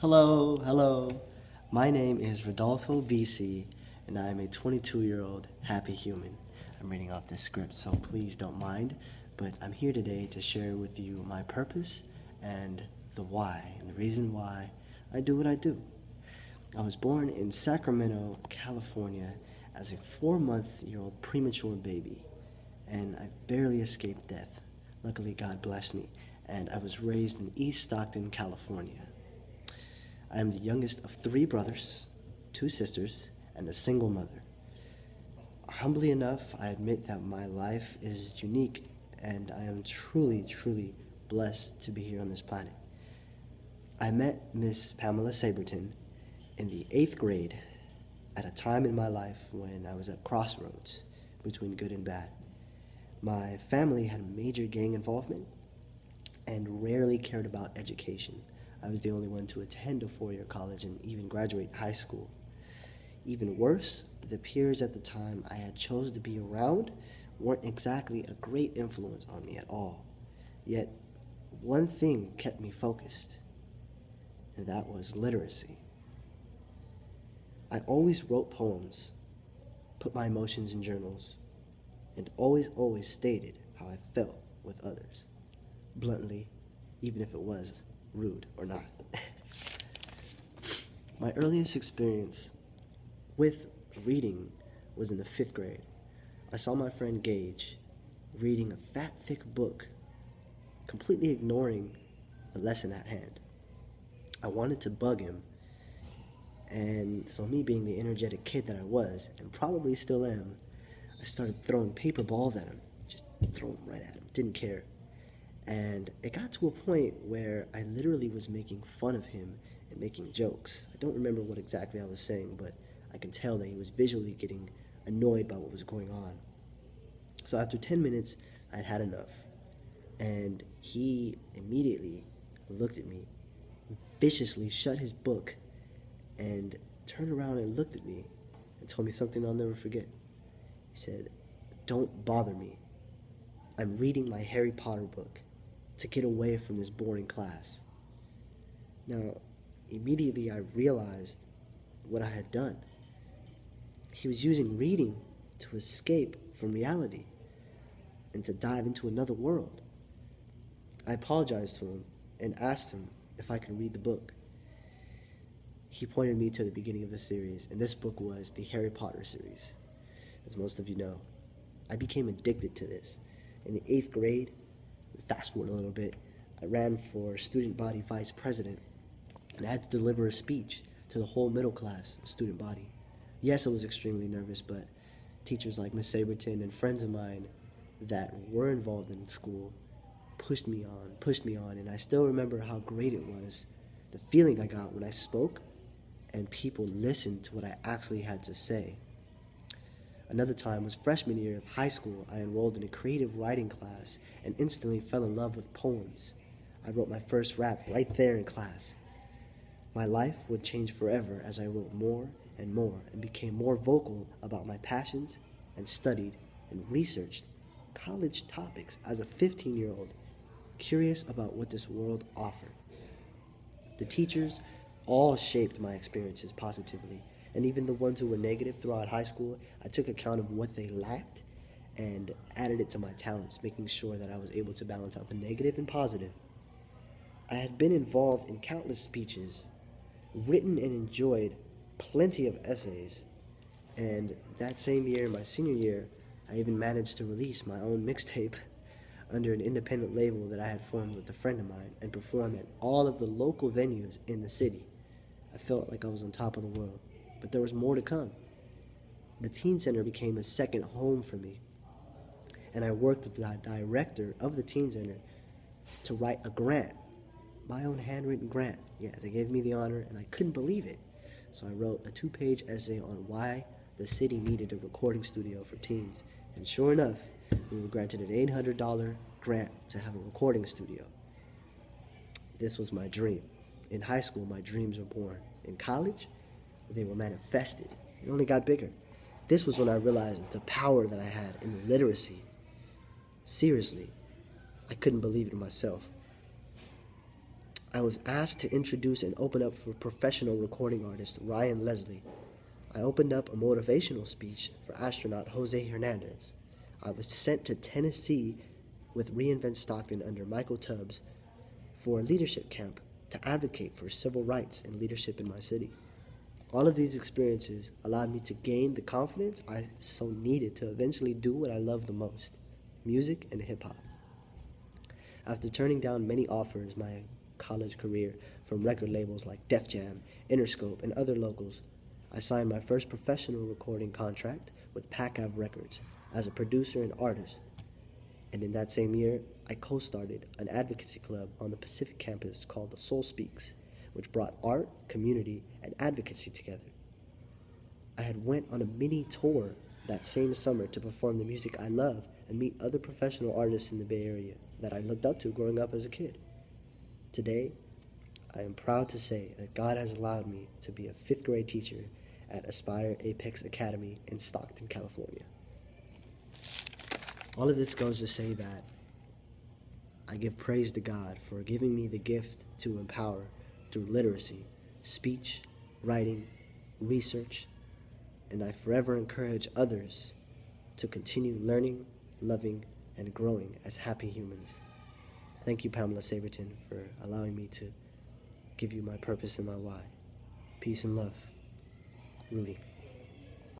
Hello. My name is Rodolfo BC, and I am a 22-year-old happy human. I'm reading off this script, so please don't mind, but I'm here today to share with you my purpose and the why, and the reason why I do what I do. I was born in Sacramento, California, as a 4-month-old premature baby, and I barely escaped death. Luckily, God blessed me, and I was raised in East Stockton, California. I am the youngest of 3 brothers, 2 sisters, and a single mother. Humbly enough, I admit that my life is unique, and I am truly blessed to be here on this planet. I met Miss Pamela Saberton in the 8th grade at a time in my life when I was at crossroads between good and bad. My family had major gang involvement and rarely cared about education. I was the only one to attend a 4-year college and even graduate high school. Even worse, the peers at the time I had chose to be around weren't exactly a great influence on me at all. Yet, one thing kept me focused, and that was literacy. I always wrote poems, put my emotions in journals, and always stated how I felt with others, bluntly, even if it was rude or not. My earliest experience with reading was in the 5th grade. I saw my friend Gage reading a fat, thick book, completely ignoring the lesson at hand. I wanted to bug him, and so me being the energetic kid that I was, and probably still am, I started throwing paper balls at him, just throw them right at him, didn't care. And it got to a point where I literally was making fun of him and making jokes. I don't remember what exactly I was saying, but I can tell that he was visually getting annoyed by what was going on. So after 10 minutes, I'd had enough. And he immediately looked at me, viciously shut his book, and turned around and looked at me and told me something I'll never forget. He said, "Don't bother me. I'm reading my Harry Potter book to get away from this boring class." Now, immediately I realized what I had done. He was using reading to escape from reality and to dive into another world. I apologized to him and asked him if I could read the book. He pointed me to the beginning of the series, and this book was the Harry Potter series. As most of you know, I became addicted to this. In the 8th grade, fast forward a little bit, I ran for student body vice president, and I had to deliver a speech to the whole middle class student body. Yes, I was extremely nervous, but teachers like Miss Saberton and friends of mine that were involved in school pushed me on, and I still remember how great it was, the feeling I got when I spoke and people listened to what I actually had to say. Another time was freshman year of high school. I enrolled in a creative writing class and instantly fell in love with poems. I wrote my first rap right there in class. My life would change forever as I wrote more and became more vocal about my passions and studied and researched college topics as a 15-year-old, curious about what this world offered. The teachers all shaped my experiences positively, and even the ones who were negative throughout high school, I took account of what they lacked and added it to my talents, making sure that I was able to balance out the negative and positive. I had been involved in countless speeches, written and enjoyed plenty of essays, and that same year, my senior year, I even managed to release my own mixtape under an independent label that I had formed with a friend of mine and perform at all of the local venues in the city. I felt like I was on top of the world, but there was more to come. The Teen Center became a second home for me, and I worked with the director of the Teen Center to write a grant, my own handwritten grant. Yeah, they gave me the honor, and I couldn't believe it. So I wrote a 2-page essay on why the city needed a recording studio for teens, and sure enough, we were granted an $800 grant to have a recording studio. This was my dream. In high school, my dreams were born. In college, they were manifested. It only got bigger. This was when I realized the power that I had in literacy. Seriously, I couldn't believe it myself. I was asked to introduce and open up for professional recording artist Ryan Leslie. I opened up a motivational speech for astronaut Jose Hernandez. I was sent to Tennessee with Reinvent Stockton under Michael Tubbs for a leadership camp to advocate for civil rights and leadership in my city. All of these experiences allowed me to gain the confidence I so needed to eventually do what I love the most, music and hip-hop. After turning down many offers my college career from record labels like Def Jam, Interscope, and other locals, I signed my first professional recording contract with PACAV Records as a producer and artist. And in that same year, I co-started an advocacy club on the Pacific campus called The Soul Speaks, which brought art, community, and advocacy together. I had went on a mini tour that same summer to perform the music I love and meet other professional artists in the Bay Area that I looked up to growing up as a kid. Today, I am proud to say that God has allowed me to be a 5th grade teacher at Aspire Apex Academy in Stockton, California. All of this goes to say that I give praise to God for giving me the gift to empower through literacy, speech, writing, research, and I forever encourage others to continue learning, loving, and growing as happy humans. Thank you, Pamela Saberton, for allowing me to give you my purpose and my why. Peace and love. Rudy.